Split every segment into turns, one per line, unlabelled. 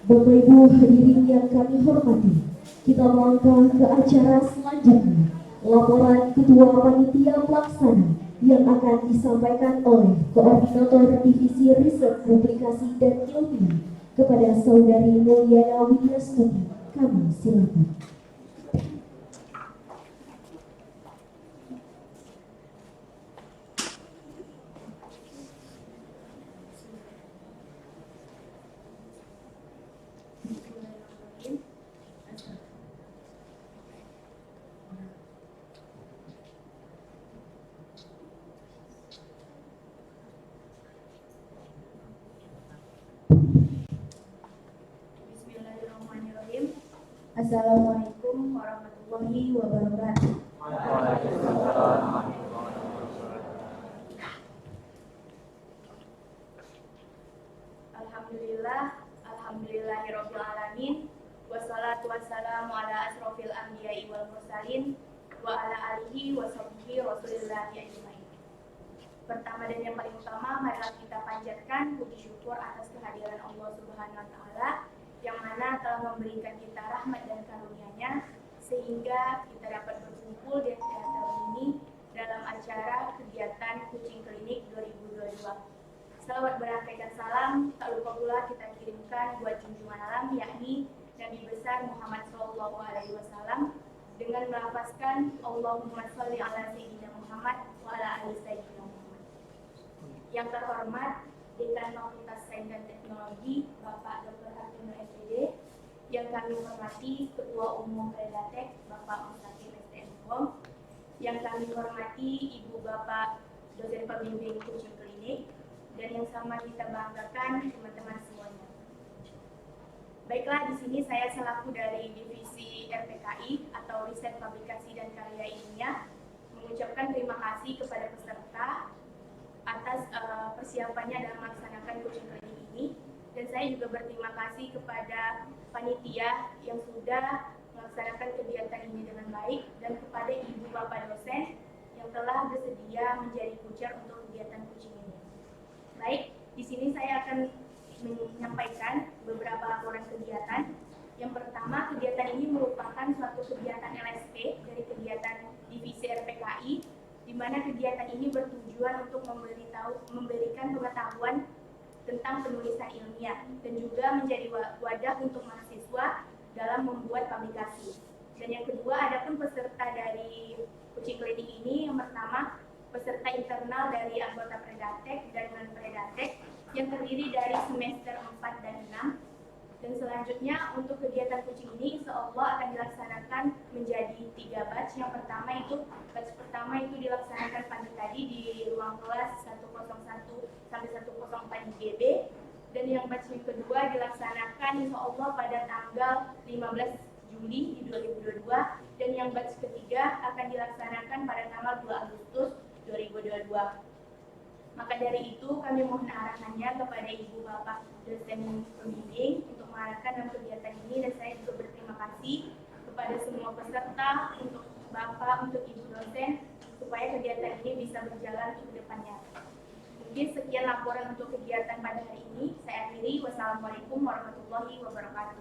Bapak Ibu hadirin yang kami hormati, kita melangkah ke acara selanjutnya. Laporan Ketua Panitia Pelaksana yang akan disampaikan oleh Koordinator Divisi Riset Publikasi dan Ilmiah kepada Saudari Mulyana Widyastuti. Kami silakan.
Bismillahirrahmanirrahim. Assalamualaikum warahmatullahi wabarakatuh. Alhamdulillahirabbil alamin. Wassalatu wassalamu ala asrofil anbiya'i wal mursalin wa ala alihi wa sahbihi rasulillahi ajmain. Pertama dan yang paling utama, marilah kita panjatkan puji syukur atas kehadiran Allah Subhanahu wa taala yang mana telah memberikan kita rahmat dan karunia-Nya sehingga kita dapat berkumpul di acara ini dalam acara kegiatan Kucing Klinik 2022. Salawat berangkaikan salam tak lupa pula kita kirimkan buat junjungan alam yakni Nabi besar Muhammad SAW dengan melafazkan Allahumma sholli ala sayyidina Muhammad wa ala ali sayyidina Muhammad. Yang terhormat Dekan Fakultas Sains dan Teknologi Bapak Dr. Hakim SPD, yang kami hormati Ketua Umum Predatek Bapak Mustaqim STM, yang kami hormati Ibu Bapak dosen pembimbing Kucing Klinik, dan yang sama kita banggakan teman-teman semuanya. Baiklah, di sini saya selaku dari Divisi RPKI atau Riset Publikasi dan Karya Ilmiah mengucapkan terima kasih kepada peserta atas persiapannya dalam melaksanakan Kucing Klinik ini, dan saya juga berterima kasih kepada panitia yang sudah melaksanakan kegiatan ini dengan baik dan kepada ibu bapak dosen yang telah bersedia menjadi coacher untuk kegiatan kucing ini. Baik, di sini saya akan menyampaikan beberapa laporan kegiatan. Yang pertama, kegiatan ini merupakan suatu kegiatan LSP dari kegiatan Divisi RPKI, di mana kegiatan ini bertujuan untuk memberikan pengetahuan tentang penulisan ilmiah dan juga menjadi wadah untuk mahasiswa dalam membuat publikasi. Dan yang kedua, adapun peserta dari Kucing Klinik ini, yang pertama peserta internal dari anggota Predatek dan non-Predatek yang terdiri dari semester 4 dan 6. Dan selanjutnya untuk kegiatan kucing ini insyaallah akan dilaksanakan menjadi 3 batch. Yang pertama itu batch pertama itu dilaksanakan pagi tadi di ruang kelas 101 sampai 104 IGB, dan yang batch yang kedua dilaksanakan insyaallah pada tanggal 15 Juli di 2022, dan yang batch ketiga akan dilaksanakan pada tanggal 2 Agustus 2022. Maka dari itu kami mohon arahannya kepada ibu bapak dosen pembimbing untuk mengarahkan dalam kegiatan ini, dan saya juga berterima kasih kepada semua peserta, untuk bapak, untuk ibu dosen, supaya kegiatan ini bisa berjalan ke depannya. Mungkin sekian laporan untuk kegiatan pada hari ini. Saya akhiri. Wassalamualaikum warahmatullahi wabarakatuh.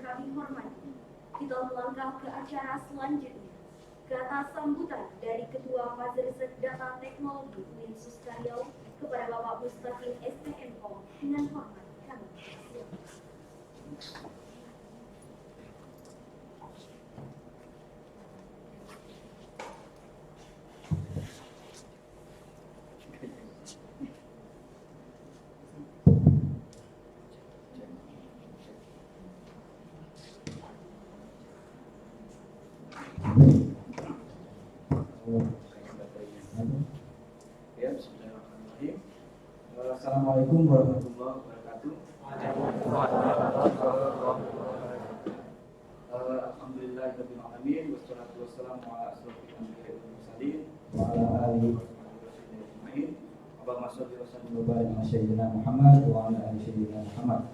Kami hormati, kita melangkah ke acara selanjutnya. Ke atas sambutan dari Ketua Faz Riset Data Teknologi Uninsus Riau kepada Bapak Mustaqim STM dengan hormat kami.
Ya, bismillahirrahmanirrahim. Assalamualaikum warahmatullahi wabarakatuh. Alhamdulillahirabbil alamin, wassalatu wassalamu ala asrofil anbiya'i wal mursalin wa ala alihi wa sahbihi ajmain. Allahumma sholli wa sallim wa barik ala sayyidina Muhammad wa ala ali sayyidina Muhammad.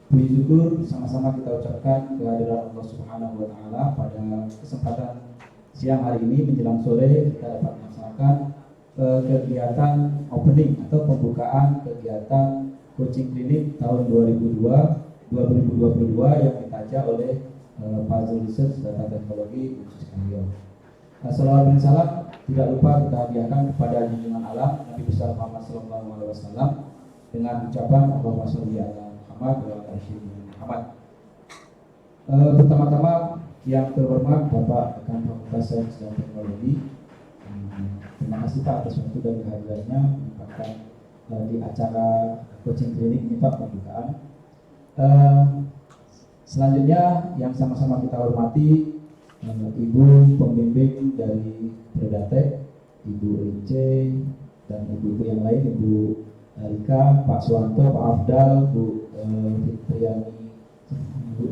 Puji syukur sama-sama kita ucapkan kehadiran Allah Subhanahu wa taala pada kesempatan siang hari ini menjelang sore kita dapat melaksanakan kegiatan opening atau pembukaan kegiatan coaching klinik tahun 2022 yang ditaja oleh Fazul Research Data Teknologi Universitas Karyo. Salawat dan salam tidak lupa kita hadiahkan kepada junjungan alam Nabi besar Muhammad SAW dengan ucapan Allahumma sholli ala Muhammad wa ala ali Muhammad. Pertama-tama yang terhormat Bapak Dekan Fakultas Sains dan Teknologi, terima kasih Pak atas waktu dan kehadirannya menyempatkan di acara coaching klinik ini Pak pembukaan. Selanjutnya yang sama-sama kita hormati Ibu pembimbing dari Predatek, Ibu Rince dan ibu-ibu yang lain, Ibu Rika, Pak Suwanto, Pak Afdal, Bu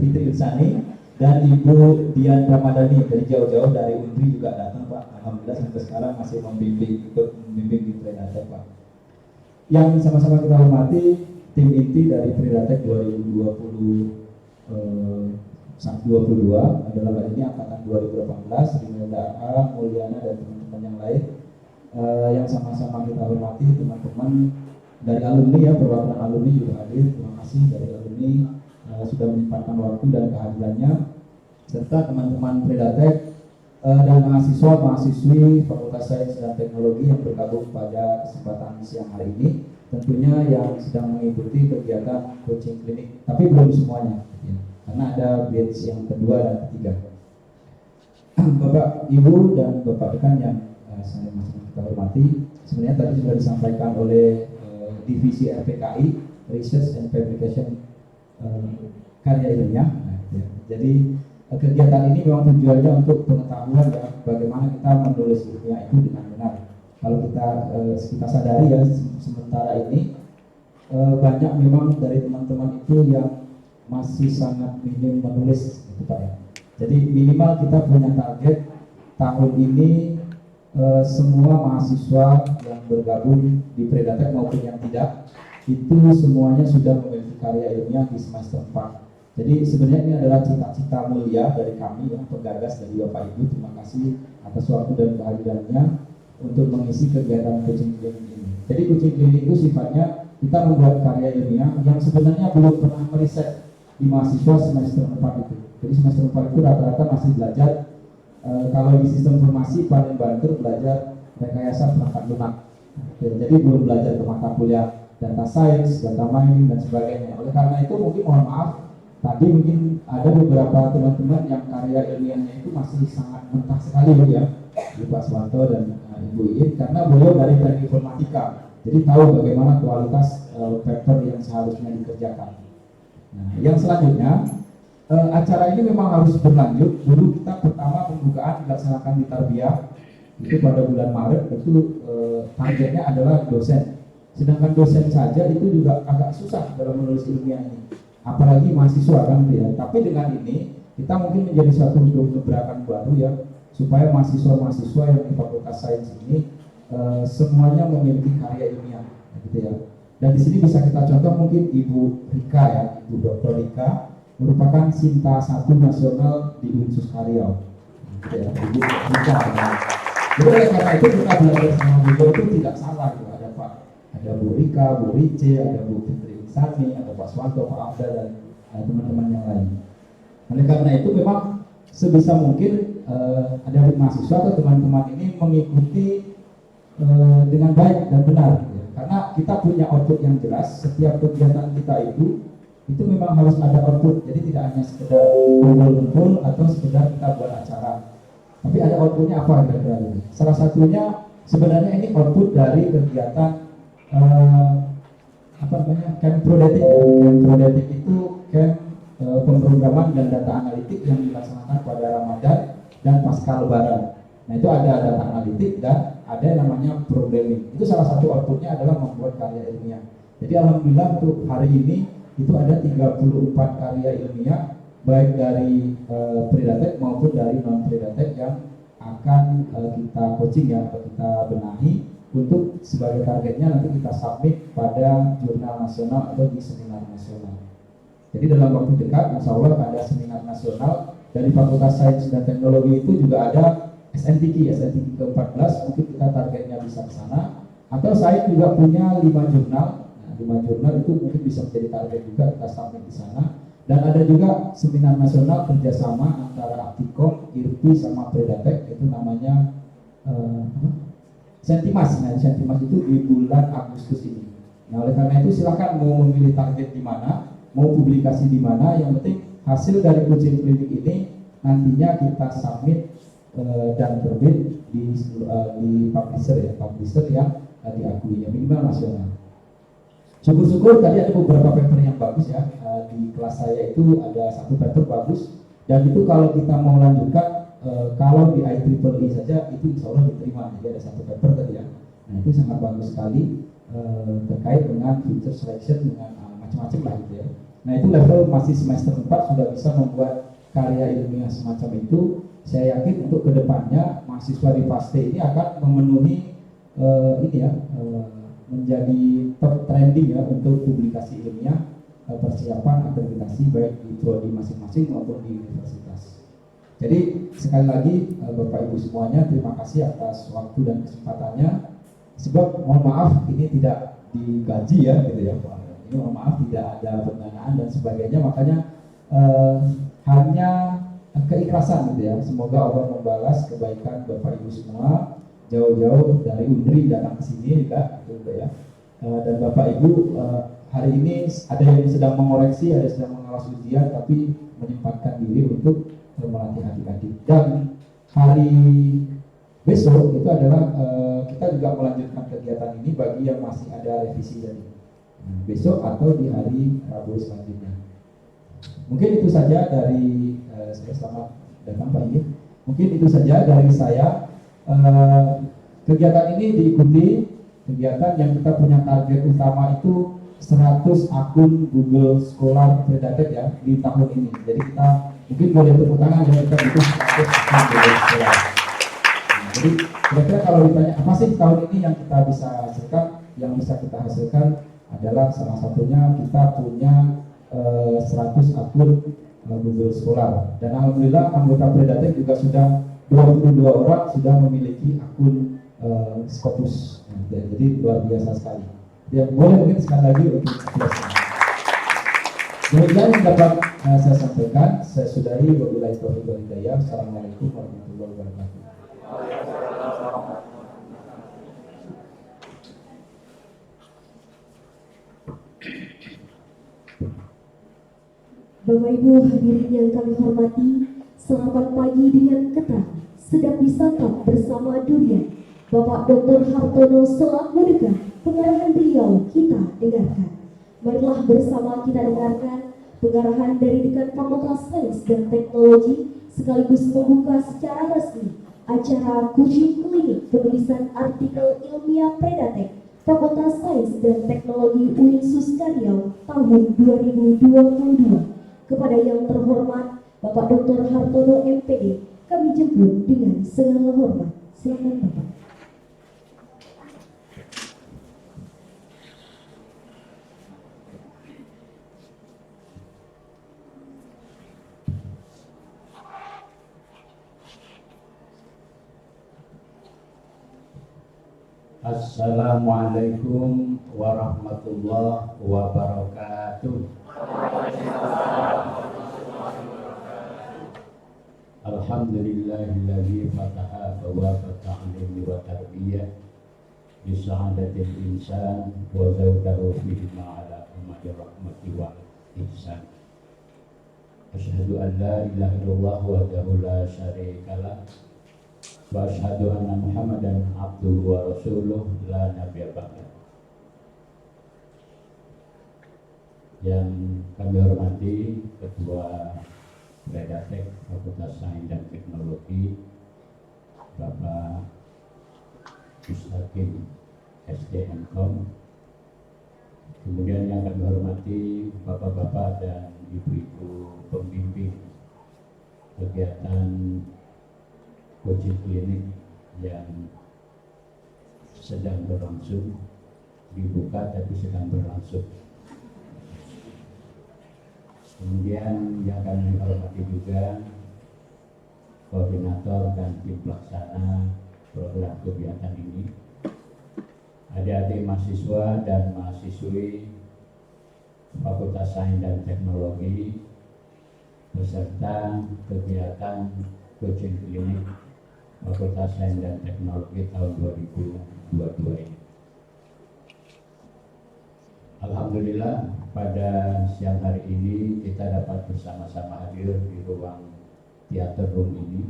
Fitri Irsani, dan Ibu Dian Ramadhani dari jauh-jauh dari Undri juga datang Pak. Alhamdulillah sampai sekarang masih ikut membimbing di Predatek Pak. Yang sama-sama kita hormati tim inti dari Predatek 2022 adalah kali ini angkatan 2018, Rimenda A, Mulyana dan teman-teman yang lain. Yang sama-sama kita hormati teman-teman dari alumni ya, perwakilan alumni juga hadir. Terima kasih dari alumni sudah menyempatkan waktu dan kehadirannya, serta teman-teman Predatek dan mahasiswa-mahasiswi Fakultas Sains dan Teknologi yang bergabung pada kesempatan siang hari ini, tentunya yang sedang mengikuti kegiatan coaching klinik, tapi belum semuanya ya, karena ada batch yang kedua dan ketiga. Bapak, Ibu dan Bapak Dekan yang saya masih kita hormati, sebenarnya tadi sudah disampaikan oleh divisi RPKI, Research and Publication Karya Ilmiah. Nah, ya. Jadi kegiatan ini memang tujuannya untuk pengetahuan ya, bagaimana kita menulis ilmiah itu dengan benar. Kalau kita sadari ya, sementara ini banyak memang dari teman-teman itu yang masih sangat minim menulis, gitu Pak ya. Jadi minimal kita punya target tahun ini semua mahasiswa yang bergabung di Predatek maupun yang tidak, itu semuanya sudah memiliki karya ilmiah di semester 4. Jadi sebenarnya ini adalah cita-cita mulia dari kami yang penggagas dari Bapak Ibu. Terima kasih atas waktu dan kehadirannya untuk mengisi kegiatan coaching klinik ini. Jadi coaching klinik itu sifatnya kita membuat karya ilmiah yang sebenarnya belum pernah meriset di mahasiswa semester 4 itu. Jadi semester 4 itu rata-rata masih belajar kalau di sistem informasi paling banter belajar rekayasa perangkat lunak. Jadi belum belajar ke mata kuliah data science, data mining dan sebagainya. Oleh karena itu mungkin mohon maaf, tadi mungkin ada beberapa teman-teman yang karya ilmiahnya itu masih sangat mentah sekali ya, Pak Suwanto dan Ibu Iin, karena beliau dari teknik informatika, jadi tahu bagaimana kualitas paper yang seharusnya dikerjakan. Nah, yang selanjutnya acara ini memang harus berlanjut. Dulu kita pertama pembukaan dilaksanakan di Tarbiyah itu pada bulan Maret, itu targetnya adalah dosen. Sedangkan dosen saja itu juga agak susah dalam menulis ilmiah ini, apalagi mahasiswa kan ya. Tapi dengan ini kita mungkin menjadi suatu gebrakan baru ya, supaya mahasiswa-mahasiswa yang di Fakultas Sains ini semuanya memiliki karya ilmiah, gitu ya. Dan di sini bisa kita contoh mungkin Ibu Rika ya, Ibu Dr. Rika merupakan Sinta 1 nasional di Unsus Karyo, gitu ya, Ibu Rika. Ya. Jadi oleh karena itu kita belajar sama beliau itu tidak salah gitu. Ada Bu Rika, Bu Rice, ada Bu Fitri Irsani, ada Pak Suwanto, Pak Afdal dan teman-teman yang lain. Oleh karena itu memang sebisa mungkin ada mahasiswa atau teman-teman ini mengikuti dengan baik dan benar ya. Karena kita punya output yang jelas. Setiap kegiatan kita itu memang harus ada output. Jadi tidak hanya sekedar kumpul-kumpul atau sekedar kita buat acara, tapi ada outputnya apa kira-kira ini. Salah satunya sebenarnya ini output dari kegiatan camp Prodetik ya. Camp Prodetik itu camp pemrograman dan data analitik yang dilaksanakan pada Ramadan dan pasca Lebaran. Nah itu ada data analitik dan ada yang namanya programming. Itu salah satu outputnya adalah membuat karya ilmiah. Jadi alhamdulillah untuk hari ini itu ada 34 karya ilmiah baik dari Predatek maupun dari non Predatek yang akan kita coaching ya, atau kita benahi untuk sebagai targetnya nanti kita submit pada jurnal nasional atau di seminar nasional. Jadi dalam waktu dekat, insya Allah ada seminar nasional dari Fakultas Sains dan Teknologi itu juga ada SNTQ ke-14, mungkin kita targetnya bisa ke sana. Atau saya juga punya 5 jurnal, nah, 5 jurnal itu mungkin bisa menjadi target juga kita submit di sana. Dan ada juga seminar nasional kerjasama antara Aptikom, IRPI sama Predatek, itu namanya Sentimas. Nah, Sentimas itu di bulan Agustus ini. Nah, oleh karena itu silakan mau memilih target di mana, mau publikasi di mana, yang penting hasil dari uji klinik ini nantinya kita submit dan terbit di publisher yang diakui, minimal nasional. Syukur-syukur tadi ada beberapa paper yang bagus ya, di kelas saya itu ada satu paper bagus, dan itu kalau kita mau lanjutkan kalau di IEEE saja itu insya Allah diterima. Jadi ada satu paper tadi ya, nah itu sangat bagus sekali terkait dengan future selection dengan macam-macam lah gitu ya. Nah itu level masih semester 4 sudah bisa membuat karya ilmiah semacam itu. Saya yakin untuk kedepannya mahasiswa di FASTE ini akan memenuhi menjadi top trending ya untuk publikasi ilmiah, persiapan akreditasi baik di prodi masing-masing maupun di universitas. Jadi sekali lagi Bapak Ibu semuanya, terima kasih atas waktu dan kesempatannya. Sebab mohon maaf ini tidak digaji ya gitu ya. Ini mohon maaf tidak ada pendanaan dan sebagainya, makanya hanya keikhlasan gitu ya. Semoga Allah membalas kebaikan Bapak Ibu semua, jauh-jauh dari UNRI datang ke sini juga gitu ya. Dan Bapak Ibu hari ini ada yang sedang mengoreksi, ada yang sedang mengawasi ujian, tapi menyempatkan diri untuk melatih adik-adik. Dan hari besok itu adalah kita juga melanjutkan kegiatan ini bagi yang masih ada revisi dari besok atau di hari Rabu selanjutnya. Mungkin itu saja dari saya, selamat datang Pak Ingin. Mungkin itu saja dari saya. Kegiatan ini diikuti kegiatan yang kita punya target utama itu 100 akun Google Scholar Predatek ya di tahun ini. Jadi kita mungkin boleh tepuk tangan ya, kita butuh 100 akun Google Scholar. Jadi kira-kira kalau ditanya apa sih tahun ini yang kita bisa hasilkan, yang bisa kita hasilkan adalah salah satunya kita punya 100 akun Google Scholar. Dan alhamdulillah anggota Predatek juga sudah 22 orang sudah memiliki akun Scopus. Jadi luar biasa sekali. Ya, boleh mungkin sekali lagi untuk jelaskan. Demikian yang dapat saya sampaikan. Saya sudahi, wabillahi taufiq wal hidayah. Assalamualaikum warahmatullahi wabarakatuh.
Bapak Ibu hadirin yang kami hormati, selamat pagi dengan ketat. Sedang disantap bersama durian. Bapak Dr. Hartono selaku dekan, pengarahan beliau kita dengarkan. Marilah bersama kita dengarkan pengarahan dari dekan Fakultas Sains dan Teknologi sekaligus membuka secara resmi acara uji klinik penulisan artikel ilmiah Predatek Fakultas Sains dan Teknologi Uinsus Riau tahun 2022. Kepada yang terhormat Bapak Dr. Hartono MPD, kami jemput dengan segala hormat. Silakan Bapak.
Assalamualaikum warahmatullahi wabarakatuh. Alhamdulillahilladzi fataha abwaaba ta'limi wa tarbiyah li sa'adatil insan wa zawdahu fihi ma'ala umati rahmati wa ihsan. Asyhadu an la ilaha illallah wahdahu la syarikalah wa asyhadu anna Muhammadan abduhu wa rasuluh la nabiyya ba'da. Yang kami hormati Ketua Predatek Fakultas Sains dan Teknologi Bapak Mustaqim SDMkom. Kemudian yang kami hormati Bapak-bapak dan Ibu-ibu pembimbing kegiatan uji klinik yang sedang berlangsung, dibuka tapi sedang berlangsung. Kemudian yang kami hormati juga koordinator dan tim pelaksana program kegiatan ini, adik-adik mahasiswa dan mahasiswi Fakultas Sains dan Teknologi beserta kegiatan coaching klinik Fakultas Sains dan Teknologi tahun 2022 ini. Alhamdulillah pada siang hari ini kita dapat bersama-sama hadir di ruang teater room ini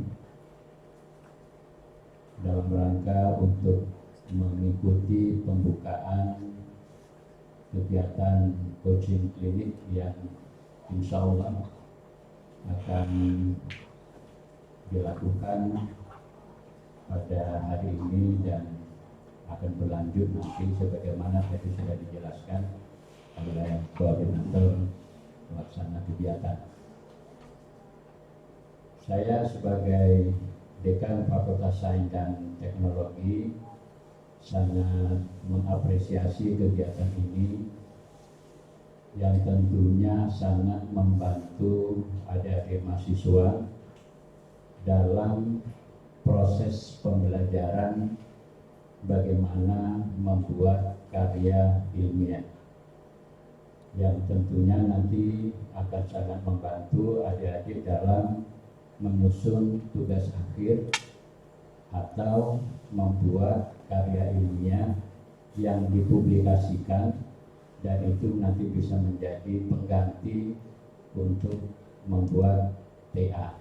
dalam rangka untuk mengikuti pembukaan kegiatan coaching klinik yang insya Allah akan dilakukan pada hari ini dan akan berlanjut nanti sebagaimana tadi sudah dijelaskan oleh koordinator pelaksana kegiatan. Saya sebagai Dekan Fakultas Sains dan Teknologi sangat mengapresiasi kegiatan ini yang tentunya sangat membantu adik-adik mahasiswa dalam proses pembelajaran bagaimana membuat karya ilmiah yang tentunya nanti akan sangat membantu adik-adik dalam menyusun tugas akhir atau membuat karya ilmiah yang dipublikasikan dan itu nanti bisa menjadi pengganti untuk membuat TA.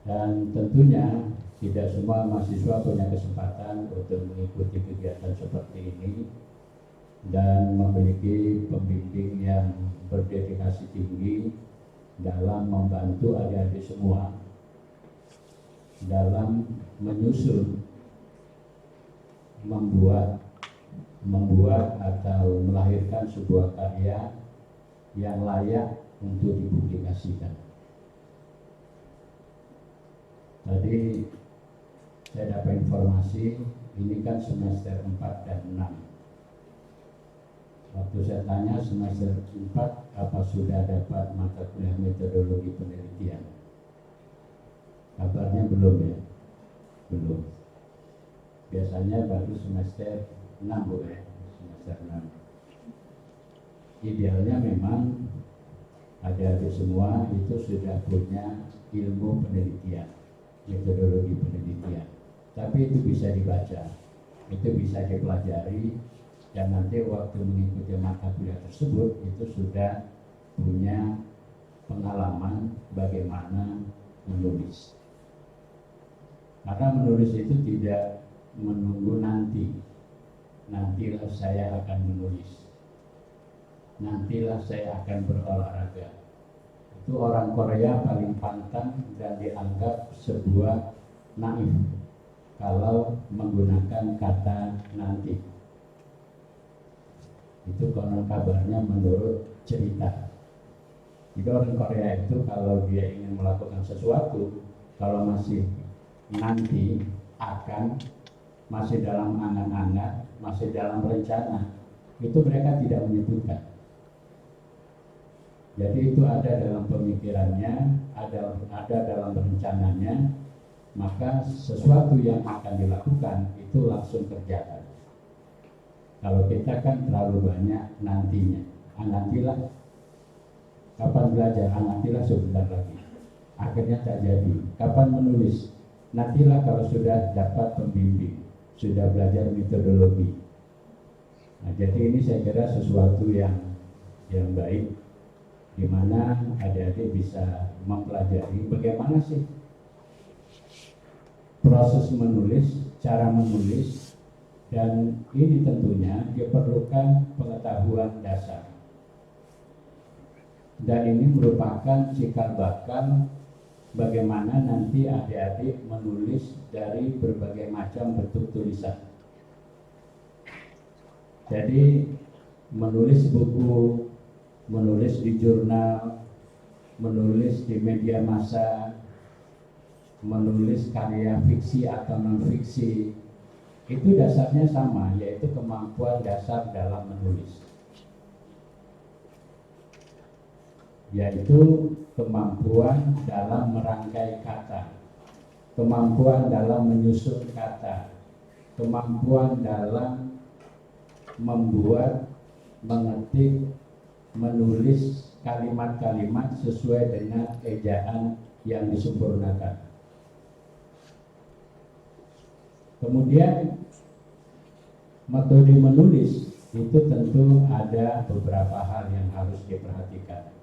Dan tentunya tidak semua mahasiswa punya kesempatan untuk mengikuti kegiatan seperti ini dan memiliki pembimbing yang berdedikasi tinggi dalam membantu adik-adik semua dalam menyusun, membuat atau melahirkan sebuah karya yang layak untuk dipublikasikan. Tadi saya dapat informasi ini kan semester 4 dan 6. Waktu saya tanya semester 4 apa sudah dapat mata kuliah metodologi penelitian? Kabarnya belum ya? Belum. Biasanya baru semester 6 Bu ya, semester 6. Idealnya memang adik-adik semua itu sudah punya ilmu penelitian, metodologi penelitian. Tapi itu bisa dibaca, itu bisa dipelajari, dan nanti waktu mengikuti mata kuliah tersebut itu sudah punya pengalaman bagaimana menulis. Karena menulis itu tidak menunggu nantilah saya akan menulis, nantilah saya akan berolahraga. Itu orang Korea paling pantang dan dianggap sebuah naif kalau menggunakan kata nanti. Itu konon kabarnya menurut cerita. Jadi orang Korea itu kalau dia ingin melakukan sesuatu, kalau masih nanti akan, masih dalam angan-angan, masih dalam rencana, itu mereka tidak menyebutkan. Jadi itu ada dalam pemikirannya, ada dalam rencananya, maka sesuatu yang akan dilakukan itu langsung kerjakan. Kalau kita kan terlalu banyak nantinya, nantilah, kapan belajar, nantilah sebentar lagi, akhirnya tak jadi. Kapan menulis, nantilah kalau sudah dapat pembimbing, sudah belajar metodologi. Nah, jadi ini saya kira sesuatu yang baik, di mana adik-adik bisa mempelajari bagaimana sih proses menulis, cara menulis, dan ini tentunya diperlukan pengetahuan dasar. Dan ini merupakan cikal bakal bagaimana nanti adik-adik menulis dari berbagai macam bentuk tulisan. Jadi menulis buku, menulis di jurnal, menulis di media massa, menulis karya fiksi atau non-fiksi, itu dasarnya sama, yaitu kemampuan dasar dalam menulis, yaitu kemampuan dalam merangkai kata, kemampuan dalam menyusun kata, kemampuan dalam membuat, mengetik, menulis kalimat-kalimat sesuai dengan ejaan yang disempurnakan. Kemudian metode menulis itu tentu ada beberapa hal yang harus diperhatikan.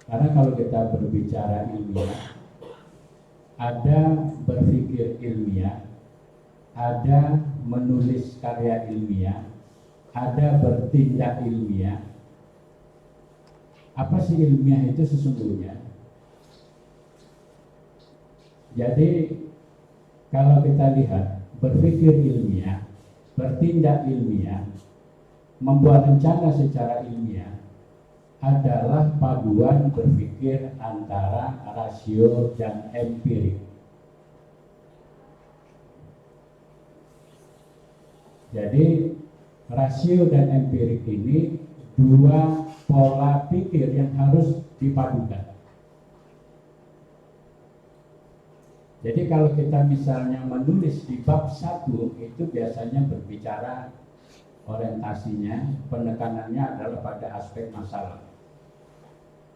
Karena kalau kita berbicara ilmiah, ada berpikir ilmiah, ada menulis karya ilmiah, ada bertindak ilmiah. Apa sih ilmiah itu sesungguhnya? Jadi kalau kita lihat berpikir ilmiah, bertindak ilmiah, membuat rencana secara ilmiah adalah paduan berpikir antara rasio dan empirik. Jadi rasio dan empirik ini dua pola pikir yang harus dipadukan. Jadi kalau kita misalnya menulis di bab 1 itu biasanya berbicara orientasinya, penekanannya adalah pada aspek masalah.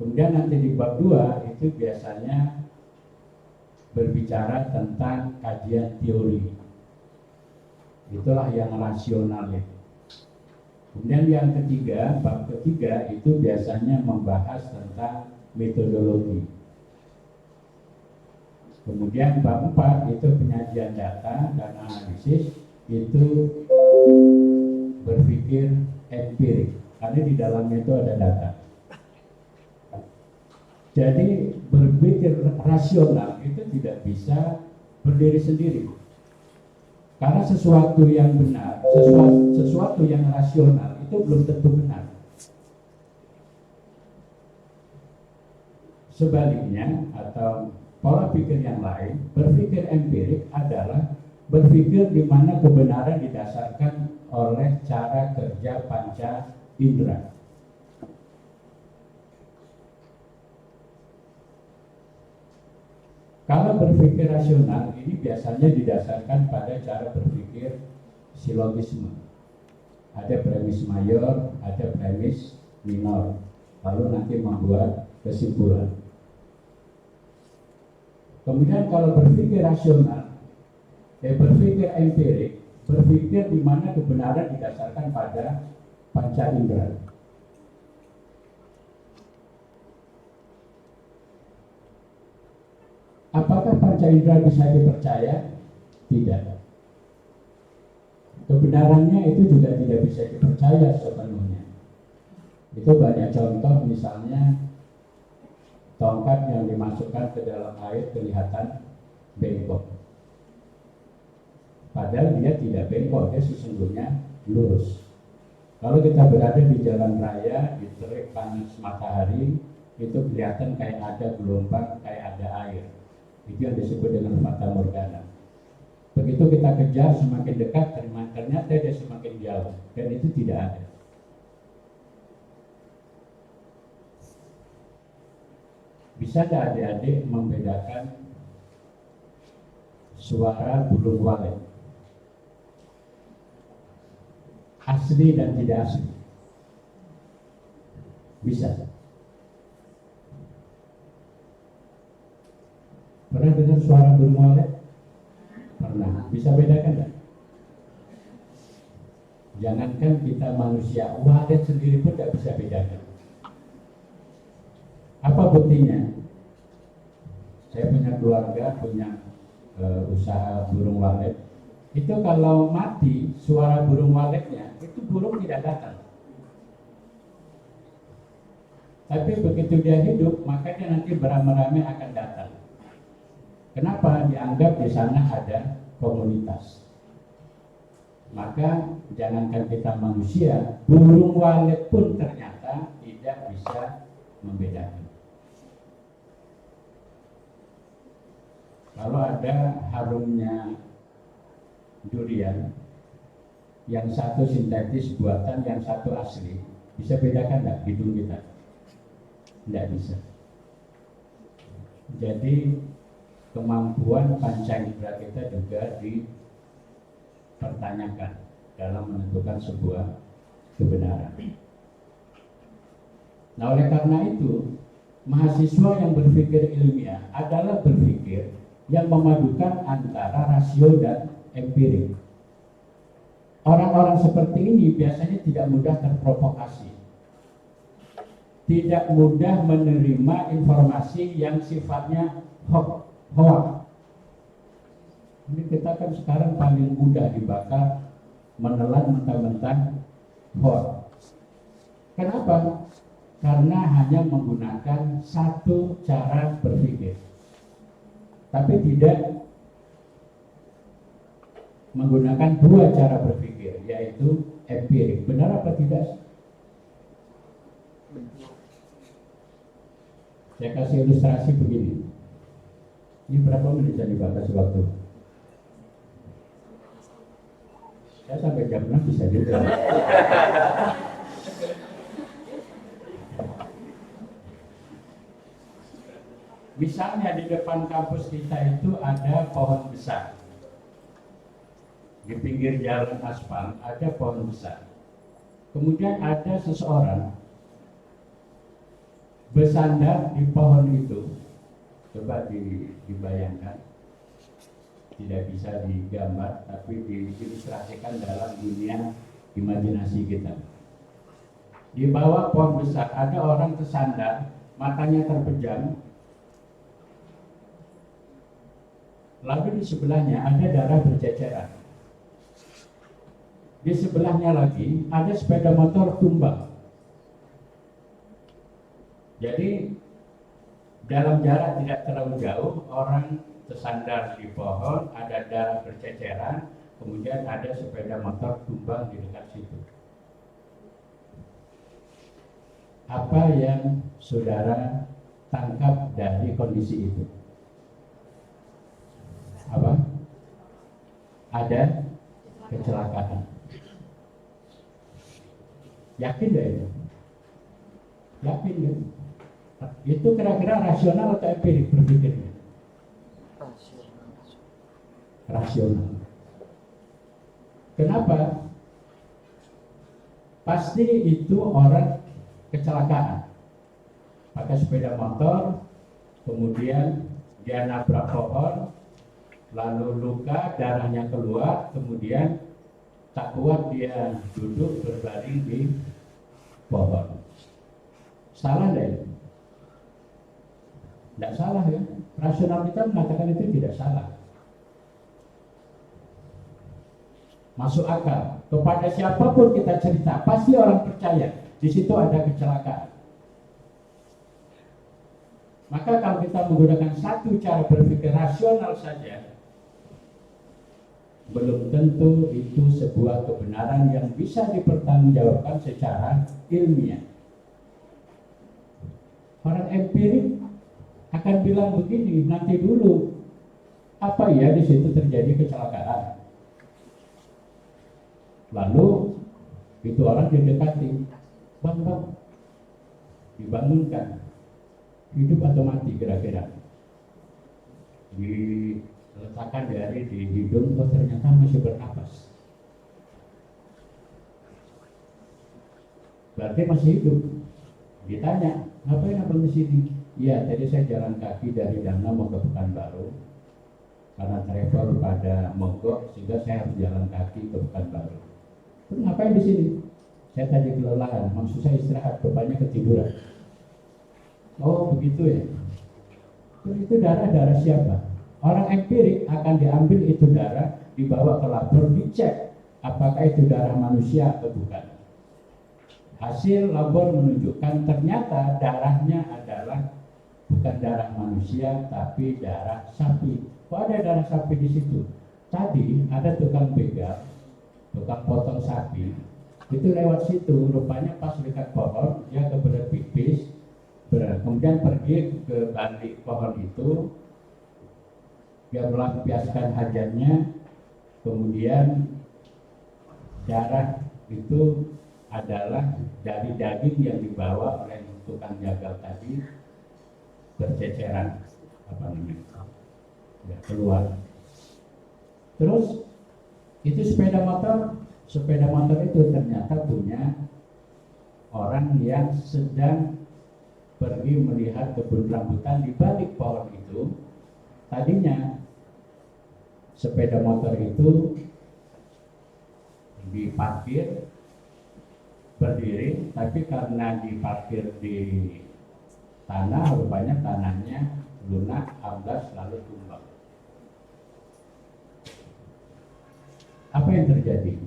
Kemudian nanti di bab 2 itu biasanya berbicara tentang kajian teori. Itulah yang rasional ya. Kemudian yang ketiga, bab ketiga itu biasanya membahas tentang metodologi. Kemudian bab 4 itu penyajian data dan analisis, itu berpikir empirik, karena di dalamnya itu ada data. Jadi berpikir rasional itu tidak bisa berdiri sendiri. Karena sesuatu yang benar, sesuatu yang rasional itu belum tentu benar. Sebaliknya, atau pola pikir yang lain, berpikir empirik adalah berpikir di mana kebenaran didasarkan oleh cara kerja panca indera. Kalau berpikir rasional ini biasanya didasarkan pada cara berpikir silogisme. Ada premis mayor, ada premis minor, lalu nanti membuat kesimpulan. Kemudian kalau berpikir rasional, berpikir empirik, berpikir di mana kebenaran didasarkan pada panca indera. Apakah panca indera bisa dipercaya? Tidak. Kebenarannya itu juga tidak bisa dipercaya sepenuhnya. Itu banyak contoh, misalnya tongkat yang dimasukkan ke dalam air kelihatan bengkok. Padahal dia tidak bengkok, dia sesungguhnya lurus. Kalau kita berada di jalan raya, di terik panas matahari, itu kelihatan kayak ada gelombang, kayak ada air. Itu yang disebut dengan fata morgana. Begitu kita kejar, semakin dekat, ternyata dia semakin jauh, dan itu tidak ada. Bisa tidak adik-adik membedakan suara burung walet asli dan tidak asli? Bisa. Pernah dengar suara burung walet? Pernah. Bisa bedakan tidak? Jangankan kita manusia, walet sendiri pun tidak bisa bedakan. Apa buktinya? Saya punya keluarga, punya usaha burung walet. Itu kalau mati, suara burung waletnya, itu burung tidak datang. Tapi begitu dia hidup, maka dia nanti beramai-ramai akan datang. Kenapa? Dianggap di sana ada komunitas. Maka jangankan kita manusia, burung walet pun ternyata tidak bisa membedakan. Kalau ada harumnya durian, yang satu sintetis buatan, yang satu asli, bisa bedakan nggak hidung kita? Nggak bisa. Jadi kemampuan panca indera kita juga dipertanyakan dalam menentukan sebuah kebenaran. Nah, oleh karena itu, mahasiswa yang berpikir ilmiah adalah berpikir yang memadukan antara rasio dan empirik. Orang-orang seperti ini biasanya tidak mudah terprovokasi, tidak mudah menerima informasi yang sifatnya hoax. Ini kita kan sekarang paling mudah dibakar, menelan mentah-mentah hoax. Kenapa? Karena hanya menggunakan satu cara berpikir, tapi tidak menggunakan dua cara berpikir, yaitu empirik. Benar apa tidak? Saya kasih ilustrasi begini. Ini berapa menit saya dibatasi waktu? Saya sampai jam 6 bisa juga. Misalnya di depan kampus kita itu ada pohon besar. Di pinggir jalan aspal ada pohon besar. Kemudian ada seseorang bersandar di pohon itu. Coba dibayangkan. Tidak bisa digambar, tapi diilustrasikan dalam dunia imajinasi kita. Di bawah pohon besar ada orang tersandar, matanya terpejam. Lalu di sebelahnya ada darah berceceran. Di sebelahnya lagi ada sepeda motor tumbang. Jadi dalam jarak tidak terlalu jauh, orang tersandar di pohon, ada darah berceceran, kemudian ada sepeda motor tumbang di dekat situ. Apa yang saudara tangkap dari kondisi itu? Apa? Ada kecelakaan. Yakin gak itu? Yakin kan? Itu kira-kira rasional atau empirik berpikirnya? Rasional. Kenapa? Pasti itu orang kecelakaan. Pakai sepeda motor, kemudian dia nabrak pohon, lalu luka, darahnya keluar, kemudian tak kuat dia duduk berbaring di pohon. Salah enggak itu? Tidak salah ya. Rasional kita mengatakan itu tidak salah. Masuk akal. Kepada siapapun kita cerita, pasti orang percaya di situ ada kecelakaan. Maka kalau kita menggunakan satu cara berpikir rasional saja, belum tentu itu sebuah kebenaran yang bisa dipertanggungjawabkan secara ilmiah. Orang empirik akan bilang begini, nanti dulu, apa ya di situ terjadi kecelakaan? Lalu itu orang didekati, bang, dibangunkan, hidup atau mati kira-kira? Diletakkan jari di hidung, oh ternyata masih bernapas. Berarti masih hidup. Ditanya, ngapain abang di sini? Iya, tadi saya jalan kaki dari Dana mau ke Pekanbaru. Karena travel pada mogok, sehingga saya harus jalan kaki ke Pekanbaru. Terus ngapain di sini? Saya tadi kelelahan, maksud saya istirahat, bapaknya ketiduran. Oh begitu ya. Terus itu darah siapa? Orang empirik akan diambil itu darah, dibawa ke labor, dicek apakah itu darah manusia atau bukan. Hasil labor menunjukkan ternyata darahnya adalah bukan darah manusia, tapi darah sapi. Kok ada darah sapi di situ? Tadi ada tukang begal, tukang potong sapi, itu lewat situ, rupanya pas dekat pohon, dia kebelet pipis, kemudian pergi ke balik pohon itu, dia melampiaskan hajatnya, Kemudian darah itu adalah dari daging yang dibawa oleh tukang jagal tadi berceceran, ya, keluar. Terus itu sepeda motor itu ternyata punya orang yang sedang pergi melihat kebun rambutan. Di balik pohon itu tadinya sepeda motor itu diparkir berdiri, tapi karena diparkir di tanah, rupanya tanahnya lunak, amblas, lalu tumbang. Apa yang terjadi?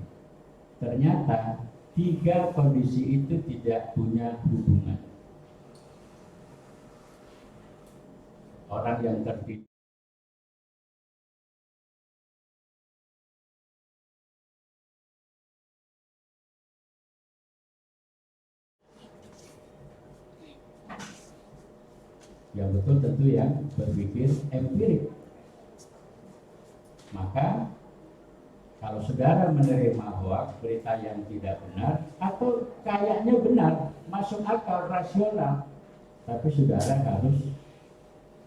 Ternyata 3 kondisi itu tidak punya hubungan. Orang yang tertidur yang betul tentu yang berpikir empirik. Maka kalau saudara menerima hoax, berita yang tidak benar, atau kayaknya benar, masuk akal, rasional, tapi saudara harus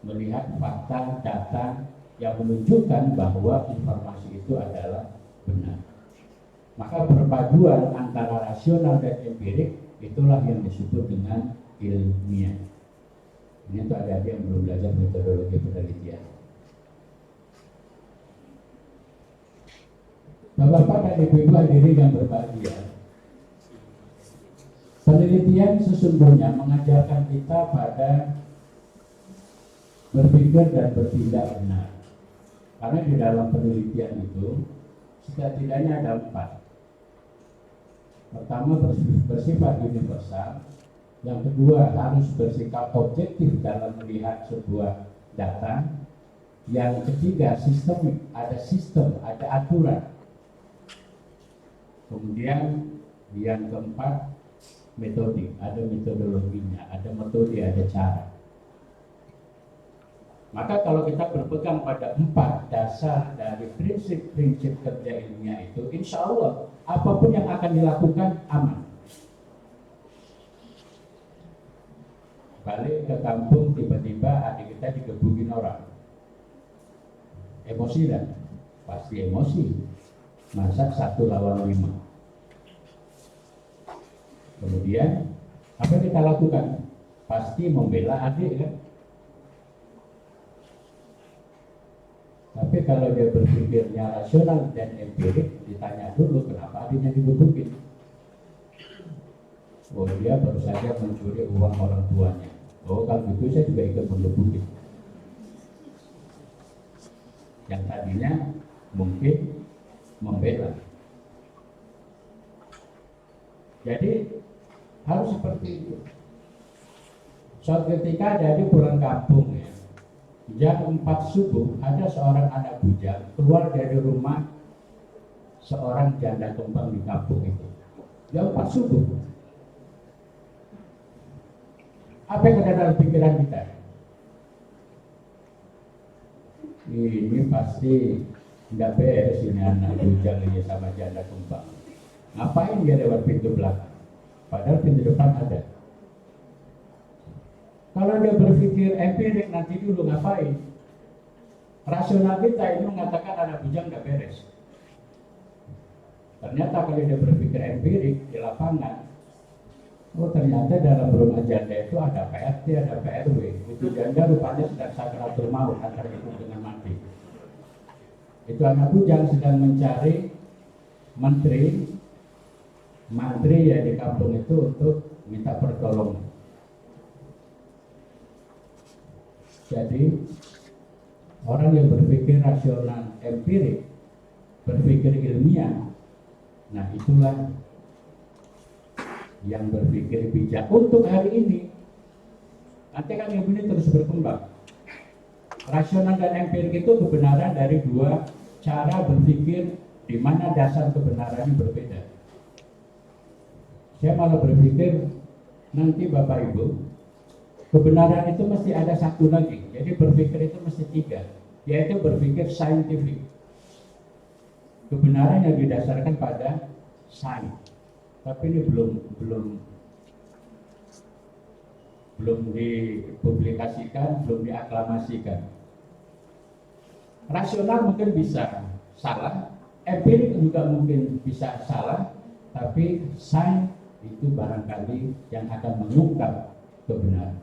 melihat fakta, data yang menunjukkan bahwa informasi itu adalah benar. Maka perpaduan antara rasional dan empirik itulah yang disebut dengan ilmiah. Ini tuh ada yang belum belajar metodologi penelitian. Bapak-bapak dan ibu-ibu hadirin yang berbahagia, penelitian sesungguhnya mengajarkan kita pada berpikir dan bertindak benar. Karena di dalam penelitian itu setidaknya ada 4. Pertama, bersifat universal. Yang kedua, harus bersikap objektif dalam melihat sebuah data. Yang ketiga, sistemik, ada sistem, ada aturan. Kemudian yang keempat, metodik, ada metodologinya, ada metode, ada cara. Maka kalau kita berpegang pada 4 dasar dari prinsip-prinsip kerja ilmiah itu, insya Allah apapun yang akan dilakukan aman. Balik ke kampung, tiba-tiba adik kita digebukin orang, emosi dan pasti emosi. Masa 1 lawan 5. Kemudian apa yang kita lakukan? Pasti membela adik kan. Tapi kalau dia berpikirnya rasional dan empirik, ditanya dulu kenapa adiknya digebukin. Oh, dia baru saja mencuri uang orang tuanya. Oh, kalau gitu saya juga ikut menggebukin. Yang tadinya mungkin membela. Jadi harus seperti itu. Suatu ketika jadi pulang kampung ya, jam 4 subuh ada seorang anak bujang keluar dari rumah seorang janda kembang di kampung itu. Jam 4 subuh. Apa yang ada dalam pikiran kita? Ini pasti tidak beres ini anak bujang ini sama janda kembang. Ngapain dia lewat pintu belakang? Padahal pintu depan ada. Kalau dia berpikir empirik, nanti dulu ngapain? Rasional kita ini mengatakan anak bujang tidak beres. Ternyata kalau dia berpikir empirik di lapangan, oh ternyata dalam rumah janda itu ada PRT, ada PRW. Itu janda rupanya sedang sakratul maut antara hidup dengan mati. Itu anak bujang sedang mencari mantri ya di kampung itu untuk minta pertolongan. Jadi orang yang berpikir rasional, empirik, berpikir ilmiah, nah itulah yang berpikir bijak untuk hari ini. Nanti kan ilmu ini terus berkembang. Rasional dan empirik itu kebenaran dari 2 cara berpikir di mana dasar kebenarannya berbeda. Saya malah berpikir nanti Bapak Ibu, kebenaran itu mesti ada satu lagi. Jadi berpikir itu mesti 3, yaitu berpikir saintifik. kebenaran yang didasarkan pada sains. Tapi ini belum dipublikasikan, belum diaklamasikan. Rasional mungkin bisa salah, empirik juga mungkin bisa salah, tapi sains itu barangkali yang akan mengungkap kebenaran.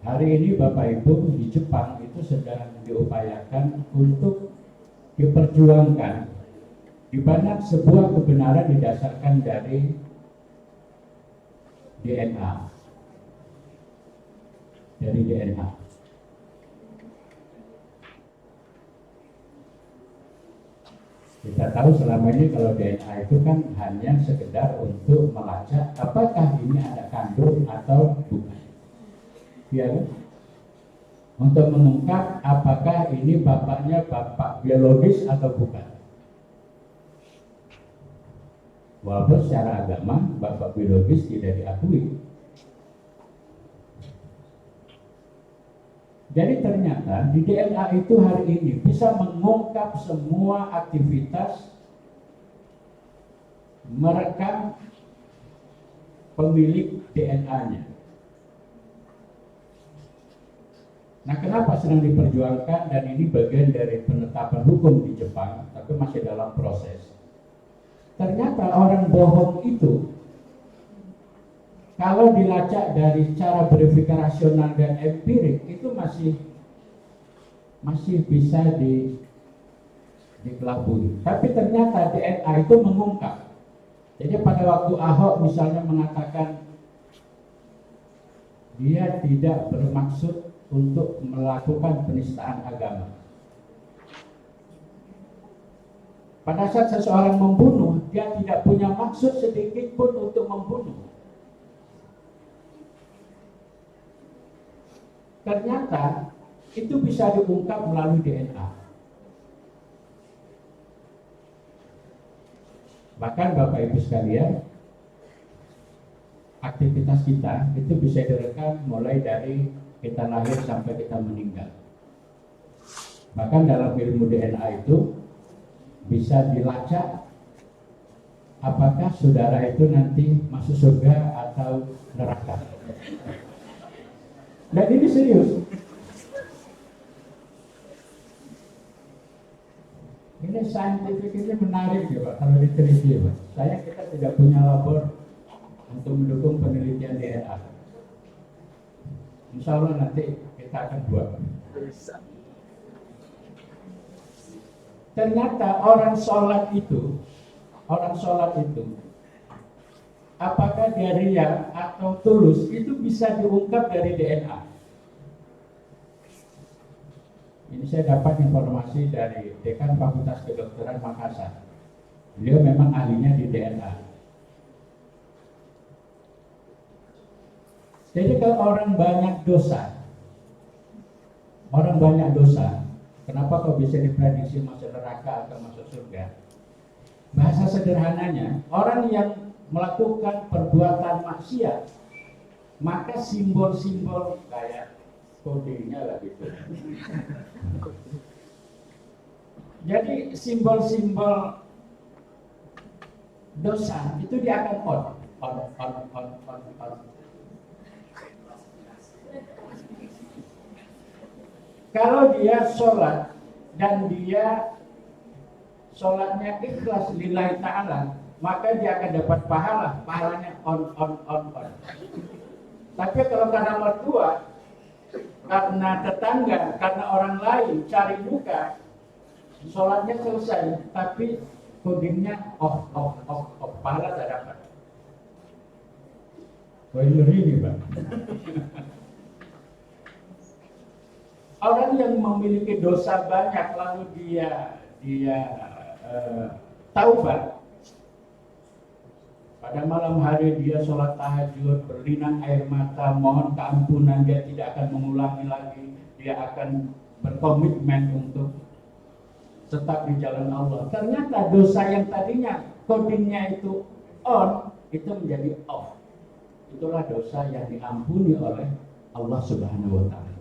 Hari ini Bapak Ibu di Jepang itu sedang diupayakan untuk diperjuangkan di mana sebuah kebenaran didasarkan dari DNA. Dari DNA. Kita tahu selama ini kalau DNA itu kan hanya sekedar untuk melacak apakah ini ada kandung atau bukan. Ya, untuk mengungkap apakah ini bapaknya bapak biologis atau bukan. Walaupun secara agama bapak biologis tidak diakui. Jadi ternyata di DNA itu hari ini bisa mengungkap semua aktivitas merekam pemilik DNA-nya. Nah, kenapa sedang diperjuangkan dan ini bagian dari penetapan hukum di Jepang, tapi masih dalam proses. Ternyata orang bohong itu, kalau dilacak dari cara berpikir rasional dan empirik, itu masih bisa dikelabui. Tapi ternyata DNA itu mengungkap. Jadi pada waktu Ahok misalnya mengatakan dia tidak bermaksud untuk melakukan penistaan agama. Pada saat seseorang membunuh, dia tidak punya maksud sedikit pun untuk membunuh. Ternyata itu bisa diungkap melalui DNA. Bahkan Bapak Ibu sekalian, aktivitas kita itu bisa direkam mulai dari kita lahir sampai kita meninggal. Bahkan dalam ilmu DNA itu bisa dilacak apakah saudara itu nanti masuk surga atau neraka. Dan ini serius. Ini saintifik ini menarik ya Pak, kalau diteliti ya Pak. Kita tidak punya labor untuk mendukung penelitian DNA. Insya Allah nanti kita akan buat. Ternyata orang sholat itu, apakah dia riya atau tulus, itu bisa diungkap dari DNA. Ini saya dapat informasi dari Dekan Fakultas Kedokteran Makassar. Beliau memang ahlinya di DNA. Jadi kalau orang banyak dosa, kenapa kok bisa diprediksi masuk neraka atau masuk surga? Bahasa sederhananya, orang yang melakukan perbuatan maksiat, maka simbol-simbol kayak kodenya lah gitu. Jadi simbol-simbol dosa itu dia akan on. Kalau dia sholat dan dia sholatnya ikhlas lillahi ta'ala, maka dia akan dapat pahalanya on. Tapi kalau karena mertua, karena tetangga, karena orang lain cari muka, sholatnya selesai, tapi kodingnya off, pahala tak dapat. Ini Pak. Orang yang memiliki dosa banyak lalu dia taubat, pada malam hari dia sholat tahajud, berlinang air mata, mohon keampunan, dia tidak akan mengulangi lagi, dia akan berkomitmen untuk tetap di jalan Allah. Ternyata dosa yang tadinya codingnya itu on, itu menjadi off. Itulah dosa yang diampuni oleh Allah Subhanahu wa Ta'ala.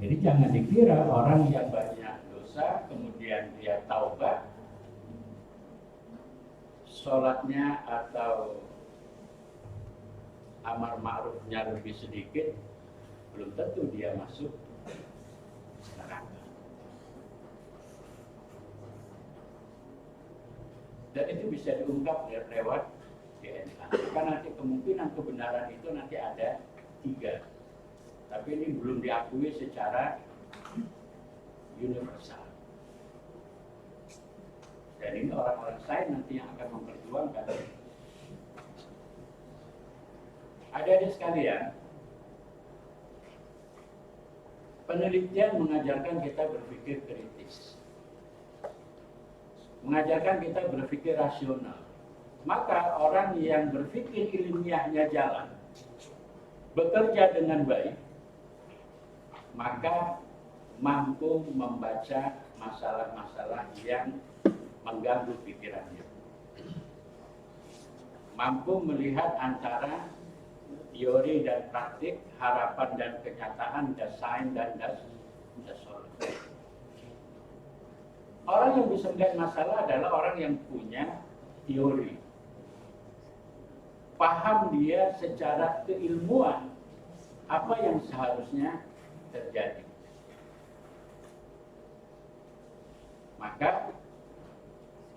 Jadi jangan dikira orang yang banyak dosa kemudian dia taubat, sholatnya atau amar ma'rufnya lebih sedikit, belum tentu dia masuk neraka. Dan itu bisa diungkap lewat DNA. Karena nanti kemungkinan kebenaran itu nanti ada 3. Tapi ini belum diakui secara universal. Dan ini orang-orang sains nanti yang akan memperjuangkan. Adik-adik sekalian, penelitian mengajarkan kita berpikir kritis, mengajarkan kita berpikir rasional. Maka orang yang berpikir ilmiahnya jalan, bekerja dengan baik, maka mampu membaca masalah-masalah yang mengganggu pikirannya, mampu melihat antara teori dan praktik, harapan dan kenyataan, desain dan solusi. Orang yang bisa melihat masalah adalah orang yang punya teori, paham dia secara keilmuan apa yang seharusnya terjadi. Maka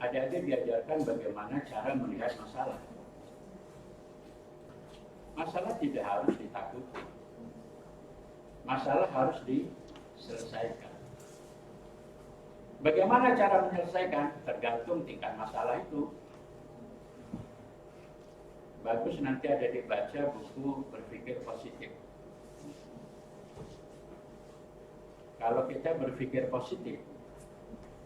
adik-adik diajarkan bagaimana cara melihat masalah. Masalah tidak harus ditakuti. Masalah harus diselesaikan. Bagaimana cara menyelesaikan? Tergantung tingkat masalah itu. Bagus nanti ada dibaca buku berpikir positif. Kalau kita berpikir positif,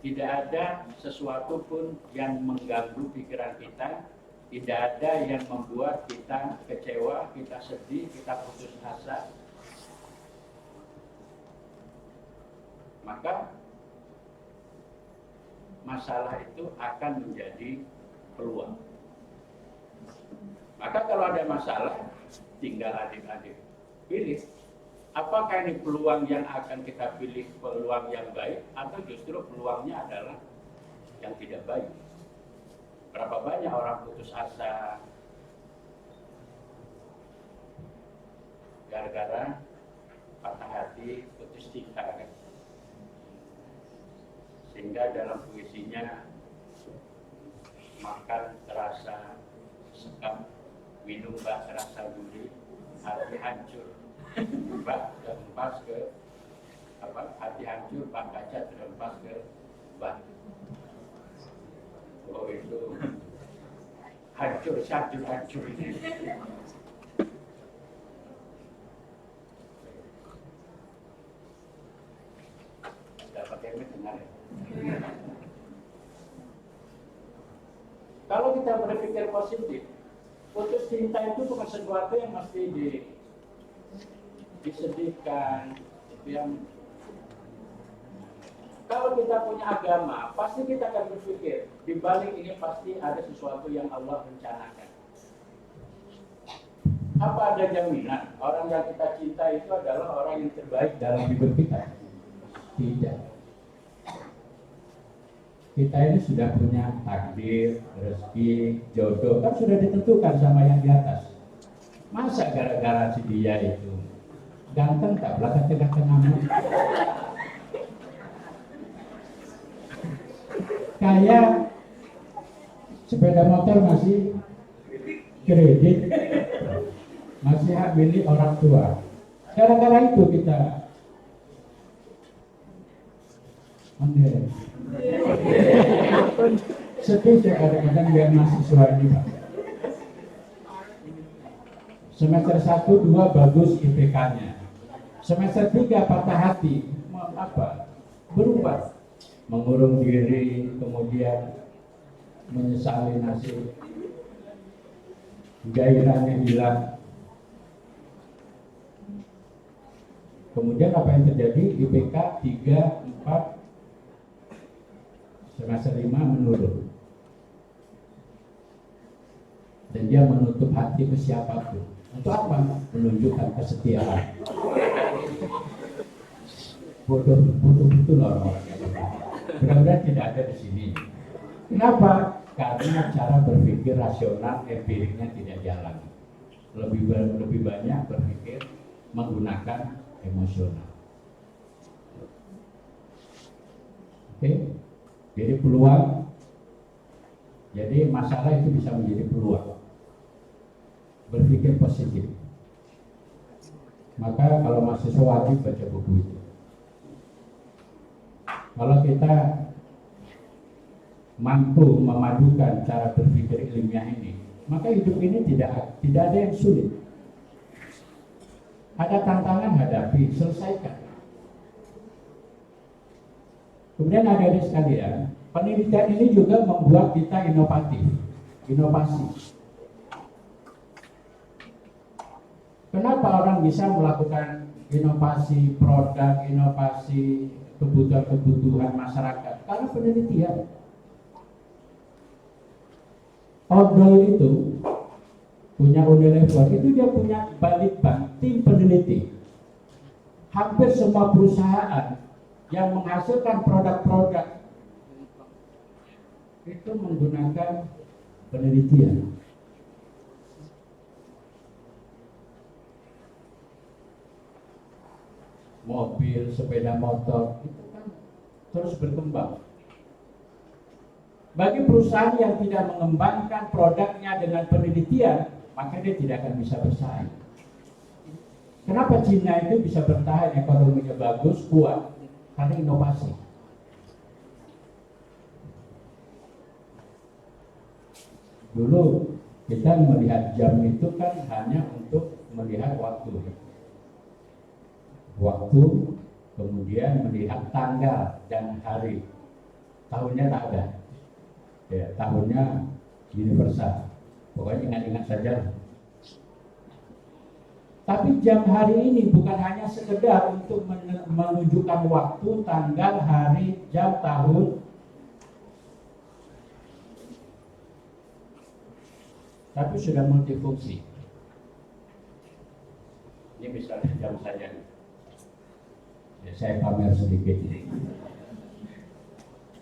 tidak ada sesuatu pun yang mengganggu pikiran kita, tidak ada yang membuat kita kecewa, kita sedih, kita putus asa. Maka masalah itu akan menjadi peluang. Maka kalau ada masalah, tinggal adik-adik pilih. Apakah ini peluang yang akan kita pilih peluang yang baik, atau justru peluangnya adalah yang tidak baik? Berapa banyak orang putus asa gara-gara patah hati, putus cinta, kan? Sehingga dalam puisinya, makan terasa sekam, minum terasa gurih, hati hancur. Bak terhempas ke hati hancur, bak kaca terhempas ke batu. Oh itu hancur ini. Dapat yang dengar ya? Kalau kita berpikir positif, putus cinta itu bukan sesuatu yang mesti disedihkan. Itu yang kalau kita punya agama, pasti kita akan berpikir di balik ini pasti ada sesuatu yang Allah rencanakan. Apa ada jaminan orang yang kita cinta itu adalah orang yang terbaik dalam hidup kita? Tidak. Kita ini sudah punya takdir, rezeki, jodoh, kan sudah ditentukan sama yang di atas. Masa gara-gara si dia itu ganteng tak belakang nama, kaya, sepeda motor masih kredit, masih hak milik orang tua. Gara-gara itu kita sedih kadang-kadang biar mahasiswa ini, Pak. Semester 1, 2 bagus IPK-nya. Semester 3 patah hati, berubah, mengurung diri, kemudian menyesali nasib, gairahnya hilang. Kemudian apa yang terjadi? IPK 3, 4, semester 5 menurun. Dan dia menutup hati ke siapapun. Untuk apa? Menunjukkan kesetiaan. bodoh betul orang-orang yang benar-benar tidak ada di sini. Kenapa? Karena cara berpikir rasional empiriknya tidak jalan. Lebih banyak berpikir menggunakan emosional. Oke, jadi peluang. Jadi masalah itu bisa menjadi peluang. Berpikir positif. Maka kalau mahasiswa wajib baca buku itu. Kalau kita mampu memadukan cara berpikir ilmiah ini, maka hidup ini tidak ada yang sulit. Ada tantangan, hadapi, selesaikan. Kemudian adik-adik sekalian, penelitian ini juga membuat kita inovatif, inovasi. Kenapa orang bisa melakukan inovasi produk, inovasi kebutuhan masyarakat? Karena penelitian. Odol itu punya Unilever, itu dia punya Balitbank, tim peneliti. Hampir semua perusahaan yang menghasilkan produk-produk itu menggunakan penelitian. Mobil, sepeda motor, itu kan terus berkembang. Bagi perusahaan yang tidak mengembangkan produknya dengan penelitian, maka dia tidak akan bisa bersaing. Kenapa Cina itu bisa bertahan, ekonominya bagus, kuat? Karena inovasi. Dulu kita melihat jam itu kan hanya untuk melihat waktu. Waktu, kemudian melihat tanggal dan hari. Tahunnya tak ada. Ya, tahunnya universal. Pokoknya ingat-ingat saja. Tapi jam hari ini bukan hanya sekedar untuk menunjukkan waktu, tanggal, hari, jam, tahun. Tapi sudah multifungsi. Ini misalnya jam saja. Ya, saya pamer sedikit ini.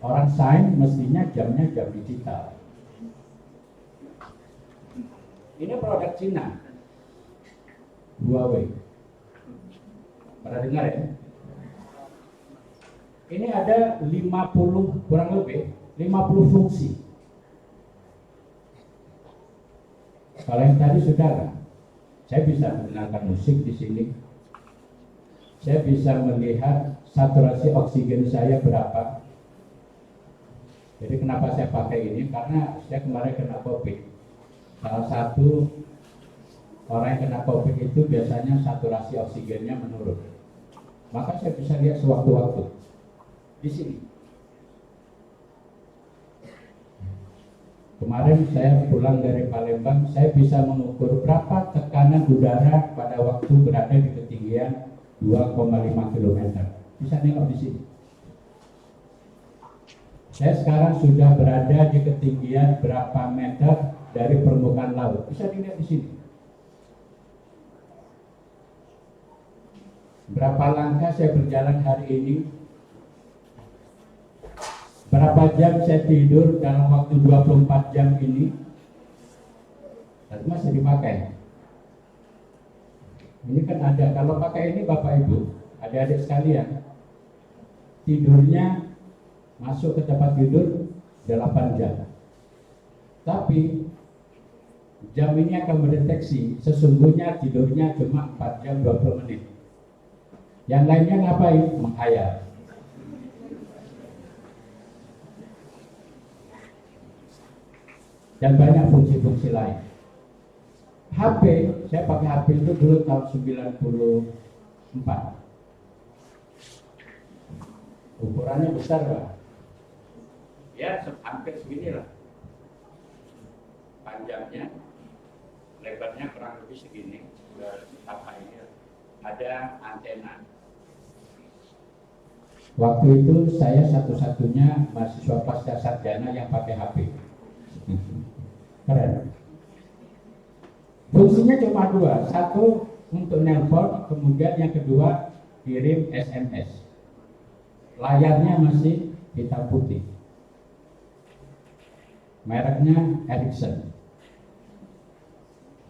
Orang sains mestinya jamnya jam digital. Ini produk Cina, Huawei. Pernah dengar ya? Ini ada 50, kurang lebih 50 fungsi. Kalau yang tadi saudara, saya bisa mendengarkan musik di sini. Saya bisa melihat saturasi oksigen saya berapa. Jadi kenapa saya pakai ini? Karena saya kemarin kena COVID. Salah satu orang yang kena COVID itu biasanya saturasi oksigennya menurun. Maka saya bisa lihat sewaktu-waktu di sini. Kemarin saya pulang dari Palembang, saya bisa mengukur berapa tekanan udara pada waktu berada di ketinggian 2,5 km. Bisa nengok di sini. Saya sekarang sudah berada di ketinggian berapa meter dari permukaan laut. Bisa dilihat di sini. Berapa langkah saya berjalan hari ini? Berapa jam saya tidur dalam waktu 24 jam ini? Tapi masih dipakai. Ini kan ada, kalau pakai ini Bapak Ibu, adik-adik sekalian, tidurnya masuk ke tempat tidur 8 jam. Tapi jam ini akan mendeteksi sesungguhnya tidurnya cuma 4 jam 20 menit. Yang lainnya ngapain? Menghayal. Dan banyak fungsi-fungsi lain. HP, saya pakai HP itu dulu tahun 94. Ukurannya besar, Pak. Ya, hampir segini lah. Panjangnya, lebarnya kurang lebih segini. Apa ini? Ada antena. Waktu itu saya satu-satunya mahasiswa pasca sarjana yang pakai HP. Keren. Fungsinya cuma dua. Satu untuk nelpon, kemudian yang kedua kirim SMS. layarnya masih hitam putih. Mereknya Ericsson.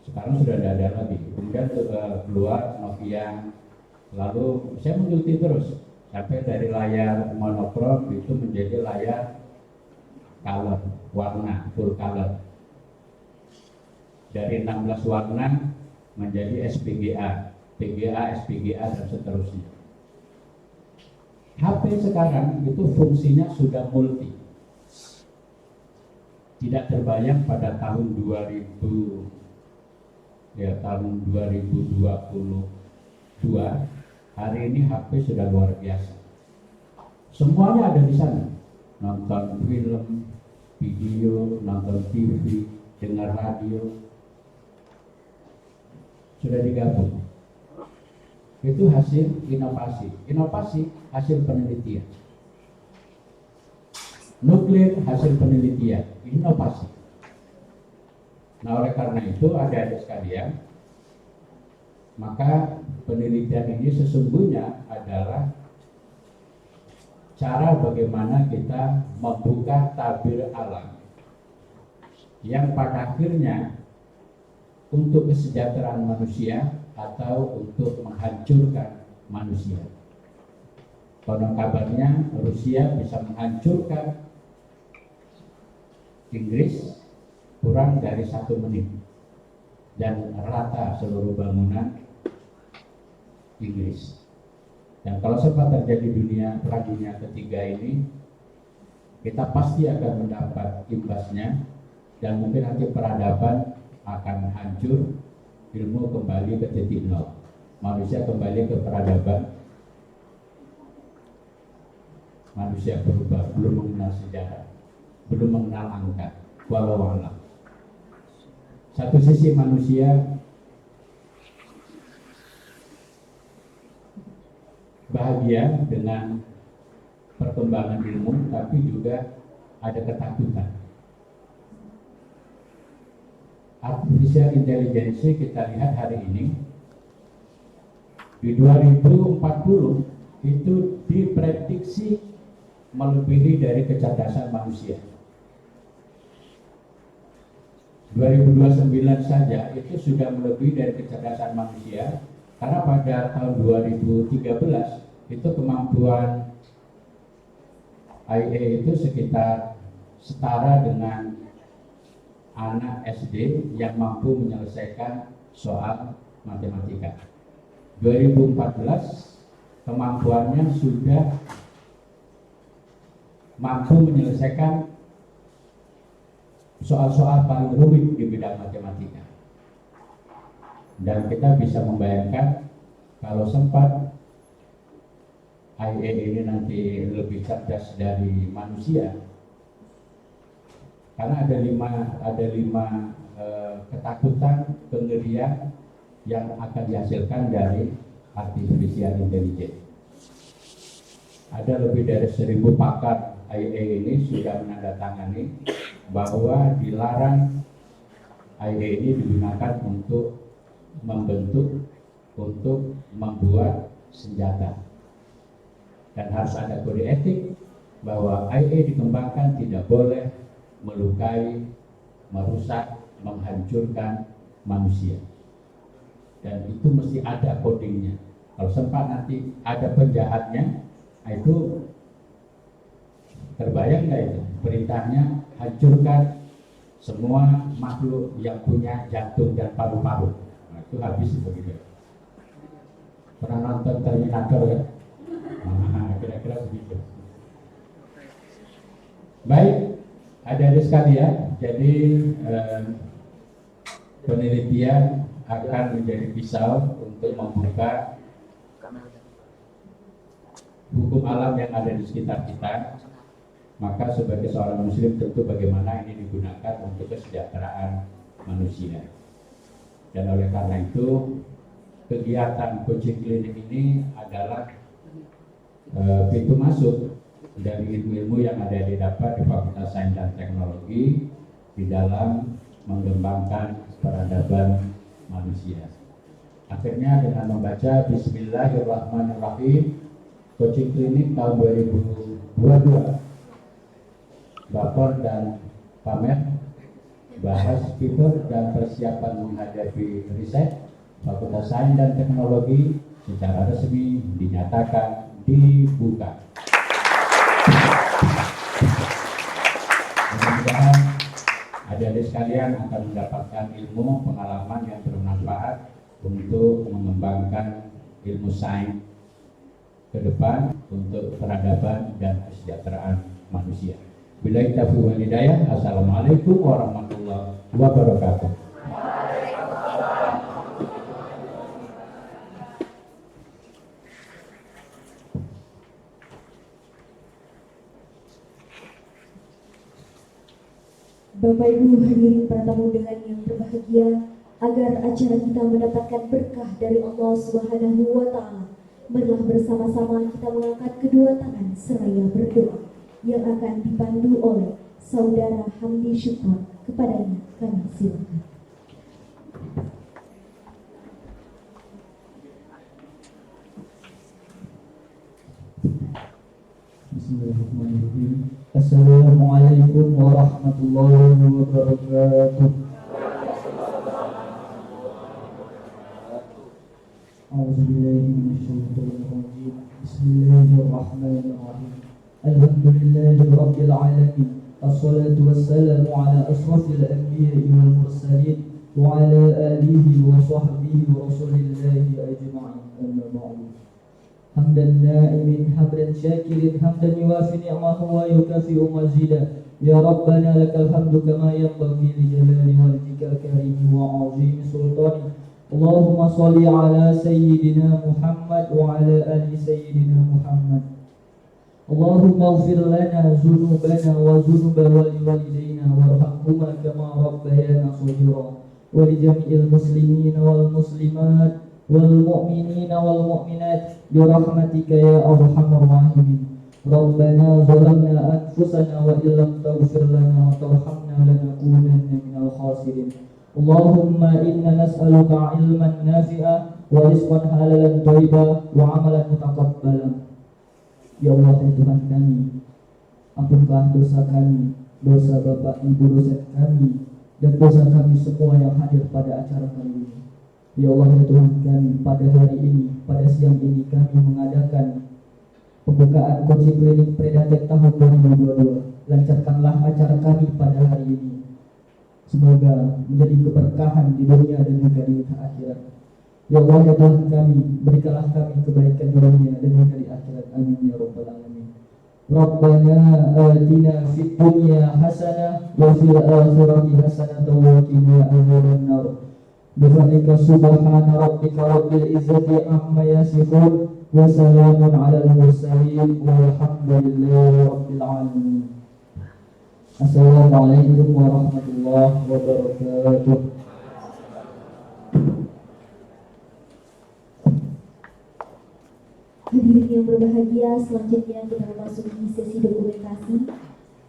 Sekarang sudah tidak ada lagi. Kemudian keluar Nokia. Lalu saya mengikuti terus sampai dari layar monokrom itu menjadi layar color, warna, full color. Dari 16 warna menjadi SPGA, PGA, SPGA dan seterusnya. HP sekarang itu fungsinya sudah multi. Tidak terbayang pada tahun 2022, hari ini HP sudah luar biasa. Semuanya ada di sana. Nonton film, video, nonton TV, dengar radio, sudah digabung. Itu hasil inovasi. Inovasi hasil penelitian. Nuklir hasil penelitian, inovasi. Nah, oleh karena itu adik-adik sekalian, maka penelitian ini sesungguhnya adalah cara bagaimana kita membuka tabir alam yang pada akhirnya untuk kesejahteraan manusia atau untuk menghancurkan manusia. Konon kabarnya Rusia bisa menghancurkan Inggris kurang dari 1 menit dan rata seluruh bangunan Inggris. Dan kalau sempat terjadi Perang Dunia Ketiga ini, kita pasti akan mendapat imbasnya dan mungkin nanti peradaban akan hancur, ilmu kembali ke titik nol, manusia kembali ke peradaban, manusia berubah, belum mengenal sejarah, belum mengenal angka, walau alam. Satu sisi manusia bahagia dengan perkembangan ilmu, tapi juga ada ketakutan. Artificial intelligence kita lihat hari ini di 2040 itu diprediksi melebihi dari kecerdasan manusia. 2029 saja itu sudah melebihi dari kecerdasan manusia, karena pada tahun 2013 itu kemampuan IA itu sekitar setara dengan anak SD yang mampu menyelesaikan soal matematika. 2014 kemampuannya sudah mampu menyelesaikan soal-soal paling rumit di bidang matematika. Dan kita bisa membayangkan kalau sempat IA ini nanti lebih cerdas dari manusia, karena ada lima ketakutan, kengerian yang akan dihasilkan dari artificial intelligence. Ada lebih dari 1.000 pakar IA ini sudah menandatangani bahwa dilarang IA ini digunakan untuk membentuk, untuk membuat senjata, dan harus ada kode etik bahwa IA dikembangkan tidak boleh melukai, merusak, menghancurkan manusia, dan itu mesti ada codingnya. Kalau sempat nanti ada penjahatnya, itu terbayang nggak itu perintahnya hancurkan semua makhluk yang punya jantung dan paru-paru. Nah, itu habis itu begitu. Pernah nonton Terminator ya? Nah, kira-kira begitu. Baik, adik-adik sekalian, jadi penelitian akan menjadi pisau untuk membuka hukum alam yang ada di sekitar kita. Maka sebagai seorang muslim tentu bagaimana ini digunakan untuk kesejahteraan manusia. Dan oleh karena itu kegiatan coaching klinik ini adalah pintu masuk dari ilmu-ilmu yang ada didapat di Fakultas Sains dan Teknologi di dalam mengembangkan peradaban manusia. Akhirnya dengan membaca Bismillahirrahmanirrahim, Coaching klinik tahun 2022. Baper dan pamer, bahas fitur dan persiapan menghadapi riset. Fakultas Sains dan Teknologi secara resmi dinyatakan dibuka. Mudah-mudahan adik-adik sekalian akan mendapatkan ilmu pengalaman yang bermanfaat untuk mengembangkan ilmu sains ke depan untuk peradaban dan kesejahteraan manusia. Billahi taufiq wal hidayah. Assalamualaikum warahmatullahi wabarakatuh.
Bapak Ibu hadirin para tamu undangan yang berbahagia, agar acara kita mendapatkan berkah dari Allah Subhanahu wa Ta'ala, marilah bersama-sama kita mengangkat kedua tangan seraya berdoa yang akan dipandu oleh Saudara Hamdi Syukur. Kepadanya kami silakan.
Bismillahirrahmanirrahim. Assalamualaikum warahmatullahi wabarakatuh. A'udzubillahi minasyaitonir rajim. Bismillahirrahmanirrahim. Alhamdulillahi rabbil alamin. Assalatu wassalamu ala asrafil anbiya'i wal mursalin wa ala alihi wa sahbihi wa rasulillahi ajma'in. Amma ba'du. Hamdan na'imin hamdan syakirin hamdan yuwafi ni'mahu wa yukafi'u mazida. Ya Rabbana lakal hamdu kama yanbaghi li jalali wajhikal karim wa 'azimi sultani. Allahumma shalli ala sayyidina Muhammad wa ala ali sayyidina Muhammad. Allahumma ighfir lana dhunubana wa dhunuba walidayna warhamhuma kama rabbayana shaghira. Wa li jami'il muslimina wal muslimat wal mu'minina wal mu'minat bi rahmatika ya arhamar rahimin. Rabbana zalamna anfusana wa illam taghfir lana wa tarhamna lanakunanna minal khasirin. Allahumma inna nas'aluka ilman nafi'a wa rizqan halalan thayyiban wa amalan mutaqabbalan. Ya Allah ya Tuhan kami, ampunlah dosa kami, dosa Bapak Ibu dosen kami, dan dosa kami semua yang hadir pada acara kali ini. Ya Allah ya Tuhan kami, pada hari ini, pada siang ini kami mengadakan pembukaan coaching klinik Predatek tahun 2022. Lancarkanlah acara kami pada hari ini. Semoga menjadi keberkahan di dunia dan juga di akhirat. Ya Allah ya Tuhan kami, berikanlah kami kebaikan di dunia dan juga di akhirat. Amin ya rabbal alamin. Rabbana atina fid dunya hasanah wa fil akhirati hasanah wa qina adzabannar. Bifadlika subhana rabbika rabbil izzati amma yasifun wa salamun alal mursalin walhamdulillahi rabbil alamin. Assalamualaikum warahmatullahi wabarakatuh.
Hadirin yang berbahagia, selanjutnya kita memasuki sesi dokumentasi.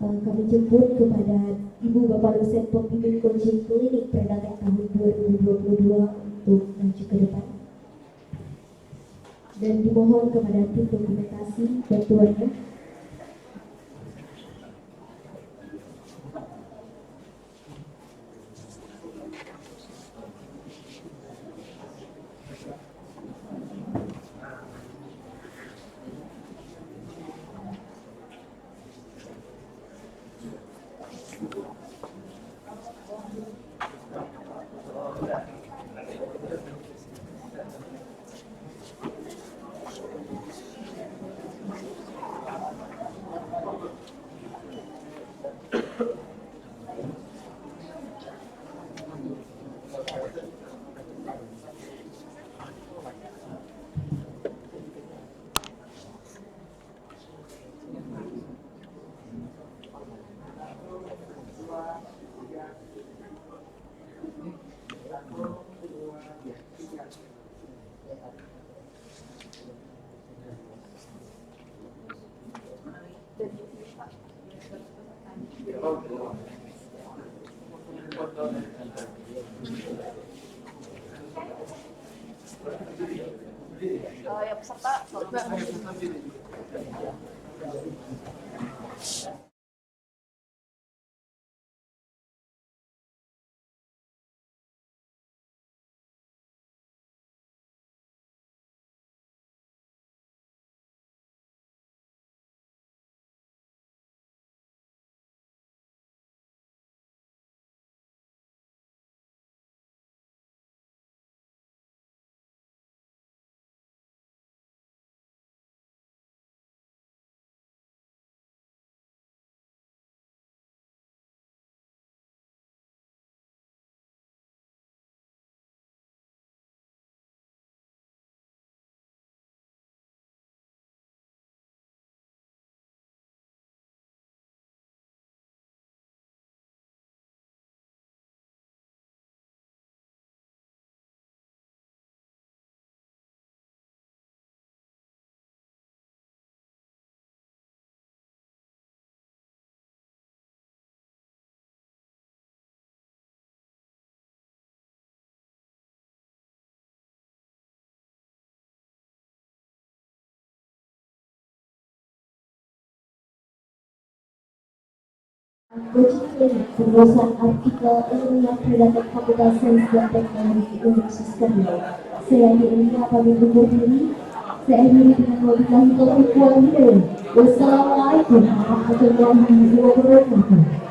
Kami jemput kepada Ibu Bapak dosen pembimbing coaching klinik Predatek tahun 2022 untuk maju ke depan. Dan dimohon kepada tim dokumentasi bantuannya.
Ya peserta
Uji klinik penerusan artikel ilmiah Predator Computer Science dan Teknologi Universitas Kendal. Saya Ilmiah pamit undur diri. Saya akhiri dengan wabillahi taufiq wal hidayah. Wassalamualaikum warahmatullahi wabarakatuh.